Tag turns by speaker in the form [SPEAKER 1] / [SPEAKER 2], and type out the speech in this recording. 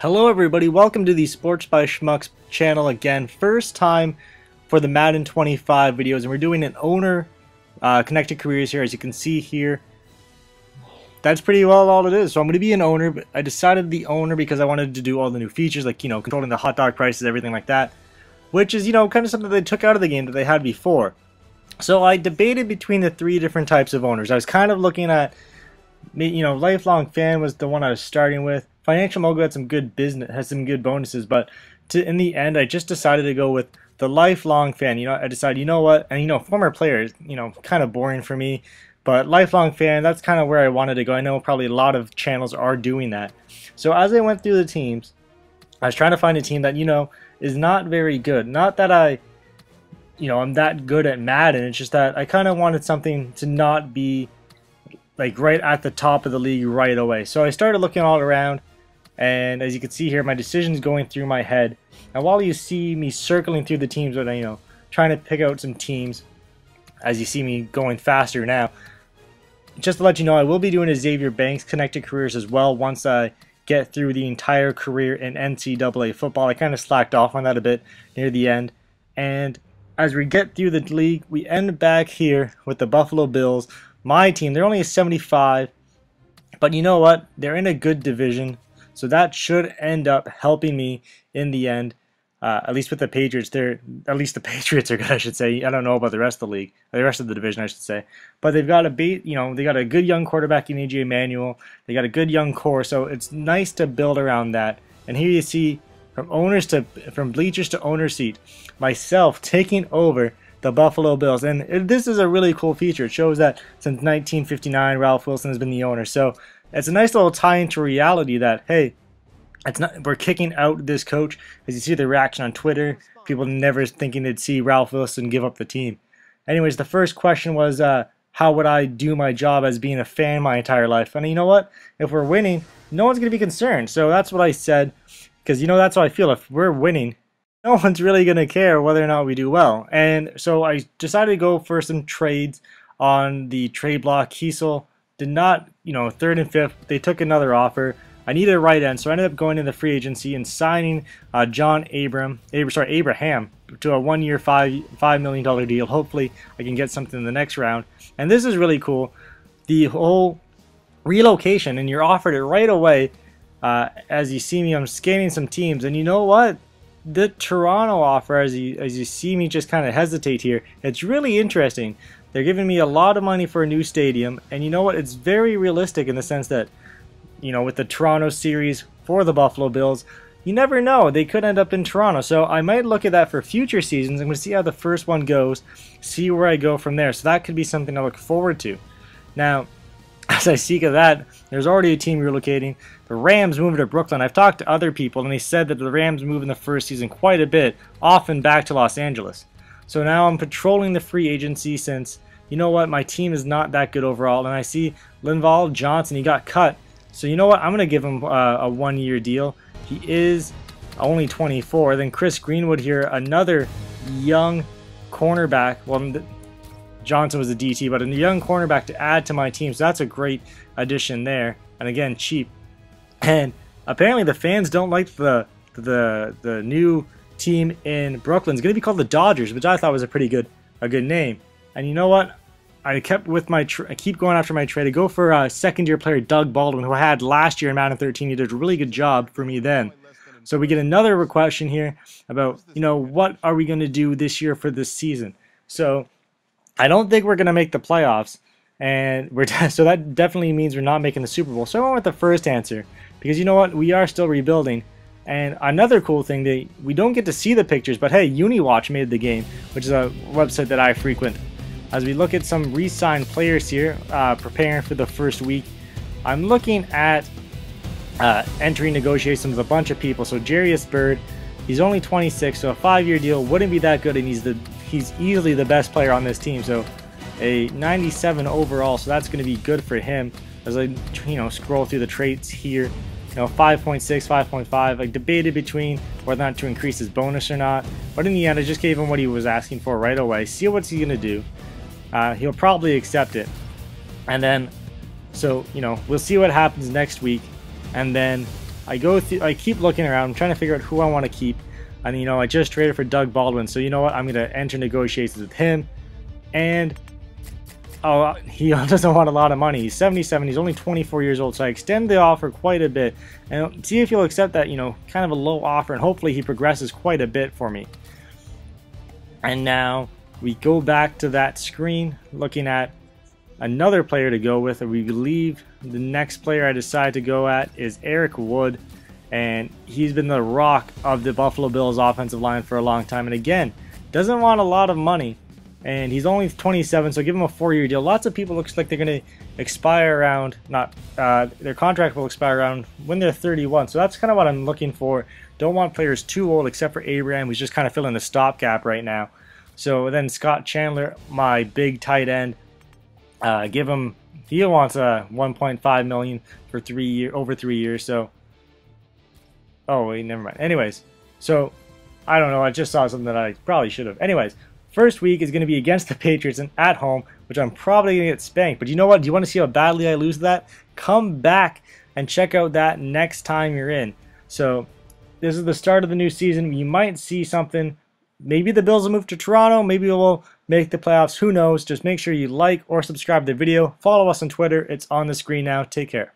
[SPEAKER 1] Hello everybody, welcome to the Sports by Schmucks channel again. First time for the Madden 25 videos, and we're doing an owner connected careers here. As you can see here, that's pretty well all it is. So I'm going to be an owner, but I decided the owner because I wanted to do all the new features, like, you know, controlling the hot dog prices, everything like that, which is, you know, kind of something they took out of the game that they had before. So I debated between the three different types of owners. I was kind of looking at, you know, lifelong fan was the one I was starting with. Financial Mogul had some good business, has some good bonuses, but in the end, I just decided to go with the lifelong fan. You know, I decided, you know what, and you know, former players, you know, kind of boring for me, but lifelong fan, that's kind of where I wanted to go. I know probably a lot of channels are doing that. So as I went through the teams, I was trying to find a team that, you know, is not very good. Not that I'm that good at Madden. It's just that I kind of wanted something to not be like right at the top of the league right away. So I started looking all around. And as you can see here, my decision's going through my head. And while you see me circling through the teams, but you know, trying to pick out some teams, as you see me going faster now, just to let you know, I will be doing a Xavier Banks connected careers as well once I get through the entire career in NCAA football. I kind of slacked off on that a bit near the end. And as we get through the league, we end back here with the Buffalo Bills. My team, they're only a 75, but you know what? They're in a good division. So that should end up helping me in the end, at least with the Patriots. At least the Patriots are good, I should say. I don't know about the rest of the league, the rest of the division, I should say. But they've got they got a good young quarterback in AJ Manuel. They got a good young core, so it's nice to build around that. And here you see from bleachers to owner seat, myself taking over the Buffalo Bills. And this is a really cool feature. It shows that since 1959, Ralph Wilson has been the owner. So it's a nice little tie into reality that, hey, we're kicking out this coach. As you see the reaction on Twitter, people never thinking they'd see Ralph Wilson give up the team. Anyways, the first question was, how would I do my job as being a fan my entire life? And you know what? If we're winning, no one's going to be concerned. So that's what I said, because, you know, that's how I feel. If we're winning, no one's really going to care whether or not we do well. And so I decided to go for some trades on the trade block. Kiesel did not, you know, third and fifth. They took another offer. I needed a right end, so I ended up going into the free agency and signing Abraham to a 1 year, $5 million deal. Hopefully, I can get something in the next round. And this is really cool. The whole relocation, and you're offered it right away. As you see me, I'm scanning some teams, and you know what? The Toronto offer, as you see me just kind of hesitate here, it's really interesting. They're giving me a lot of money for a new stadium, and you know what? It's very realistic in the sense that, you know, with the Toronto series for the Buffalo Bills, you never know. They could end up in Toronto. So I might look at that for future seasons. I'm going to see how the first one goes, see where I go from there. So that could be something to look forward to. Now, as I speak of that, there's already a team relocating. The Rams moving to Brooklyn. I've talked to other people, and they said that the Rams move in the first season quite a bit, often back to Los Angeles. So now I'm patrolling the free agency since, you know what, my team is not that good overall. And I see Linval Johnson, he got cut. So you know what, I'm going to give him a 1 year deal. He is only 24. Then Chris Greenwood here, another young cornerback. Well, Johnson was a DT, but a young cornerback to add to my team. So that's a great addition there. And again, cheap. And apparently the fans don't like the new team in Brooklyn. It's going to be called the Dodgers, which I thought was a good name. And you know what? I kept with I keep going after my trade. I go for second-year player Doug Baldwin, who I had last year in Madden 13. He did a really good job for me then. So we get another question here about, you know, what are we going to do this year for this season? So I don't think we're going to make the playoffs, and so that definitely means we're not making the Super Bowl. So I went with the first answer because, you know what, we are still rebuilding. And another cool thing, we don't get to see the pictures, but hey, UniWatch made the game, which is a website that I frequent. As we look at some re-signed players here, preparing for the first week, I'm looking at entering negotiations with a bunch of people. So Jarius Byrd, he's only 26, so a 5-year deal wouldn't be that good, and he's easily the best player on this team. So a 97 overall, so that's going to be good for him. As I scroll through the traits here, 5.6, 5.5. I debated between whether or not to increase his bonus or not, but in the end, I just gave him what he was asking for right away. See what's he gonna do. He'll probably accept it, and then, so we'll see what happens next week, and then I keep looking around, I'm trying to figure out who I want to keep. And you know, I just traded for Doug Baldwin, so you know what? I'm gonna enter negotiations with him. And oh, he doesn't want a lot of money. He's 77. He's only 24 years old, so I extend the offer quite a bit and see if he'll accept that, you know, kind of a low offer, and hopefully he progresses quite a bit for me. And now we go back to that screen, looking at another player to go with. We believe the next player I decide to go at is Eric Wood, and he's been the rock of the Buffalo Bills offensive line for a long time. And again, doesn't want a lot of money, and he's only 27, so give him a 4-year deal. Lots of people looks like they're going to expire around, their contract will expire around when they're 31. So that's kind of what I'm looking for. Don't want players too old, except for Abraham, who's just kind of filling the stopgap right now. So then Scott Chandler, my big tight end, he wants a 1.5 million for over 3 years. So, oh wait, never mind. Anyways, so I don't know. I just saw something that I probably should have. Anyways, first week is going to be against the Patriots and at home, which I'm probably going to get spanked. But you know what? Do you want to see how badly I lose that? Come back and check out that next time you're in. So this is the start of the new season. You might see something. Maybe the Bills will move to Toronto. Maybe we'll make the playoffs. Who knows? Just make sure you like or subscribe to the video. Follow us on Twitter. It's on the screen now. Take care.